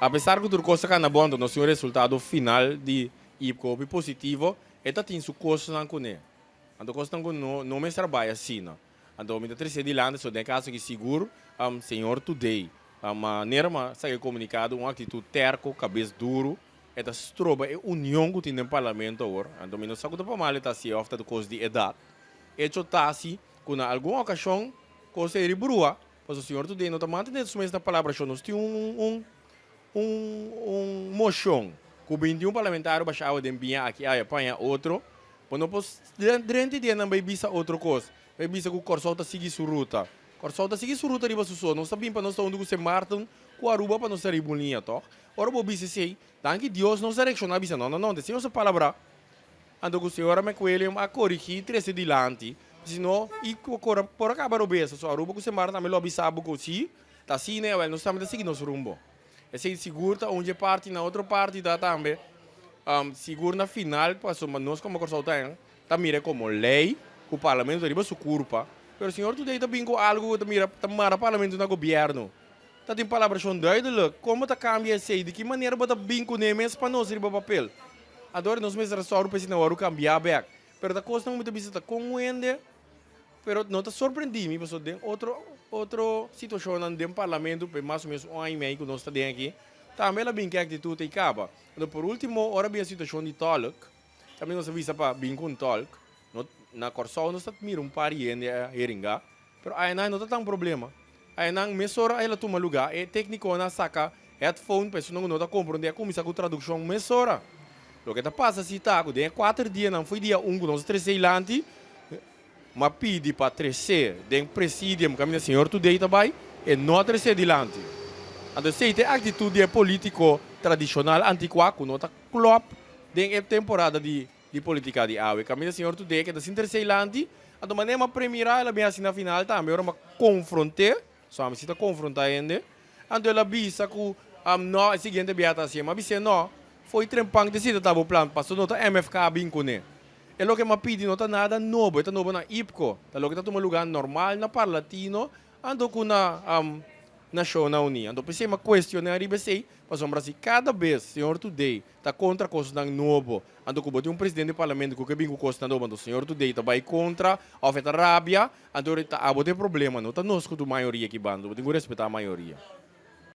apesar que tudo coisa que na bom, nós temos o resultado final de IPCO positivo, eta tem su coisa não conhe. Então coisa não me trabalha assim, não. Então me interessa de lá, só tem caso que seguro, senhor today, a maneira mas sai comunicado, uma atitude terco, cabeça duro, eta stroba é união que tem no parlamento agora. Então me não sabe do mal está se ofta do coisa de idade. Hecho tá assim, com alguma ocasião, coisa é brua, mas o senhor today não está mantendo isso mesmo na palavra, nós temos moção que o 21 parlamentar baixava de enviar aqui a apanha outro, quando depois durante o dia não vai bisa outra coisa, vai bisa que o Corsol está seguir sua ruta, Corsol está seguir sua ruta riba susso, não sabia para nós onde você Martin com a Aruba para nós ser bolinha, toh, ora vou bisa sei, tanto que Deus não seleciona bisa não, desceu essa palavra, ando com o senhor me coelho a corrigir 13 dilante, senão e por acabar o besa, só Aruba com você Martin me lo bisabo com si, tá assim né, nós estamos seguindo nosso rumbo. Esse seguro onde parte na outra parte da também seguro na final passou mas nós como consultante tá mira como lei que o parlamento riba su culpa pero o senhor tu deita bingo algo tá mira tá mara parlamento na governo tá tem palavra chão doido como tá cambia sei de que maneira bota bingo nemes para nós riba papel adoro nós mesmos só o presidente hora cambiar back pero tá costa muito visita com o ende pero não tá surpreendido me passou de outra situação no parlamento, por mais ou menos um ano e meio que nós estamos aqui, também ela bem que a atitude acaba. Então, por último, hora bem a situação de talk, também nós avisa para bem com talk, na Corsol nós estamos mirando par de heringa, mas aí não está tão problema. Aí não, mesora ela toma lugar, e técnico na saca headphone, pessoa não está compreendendo, começa com tradução mesora. O que está passando se está, de 4 dias, não foi dia 1, nós 3 anos, ma pedi para crescer dentro do presidium, caminho senhor today também, e não crescer adiante. Então, se tem atitude político tradicional, antiqua, que não está club, dentro da temporada de política de AUE, caminho senhor today, que está sem crescer adiante, então, maneira primeira, ela vem assim na final, também, ela confrontar, só me cita confrontar ainda, então ela visa que, não, a seguinte beata assim, mas visa não, foi trempang de cita, estava o plano, passou nota MFK, bem com ele. É o que me pedi, não está nada novo, está novo na IPCO, está logo está um lugar normal na Parlatino, ando com na show na Unia. Então, pensei uma questionar e pensei, mas o Brasil cada vez, senhor today, está contra coisas novo, ando com um presidente do parlamento que vem com coisas novo, o senhor today está vai contra, afeta rábia, ando está a botar problema, não está nós com a maioria aqui bando, tem que respeitar a maioria.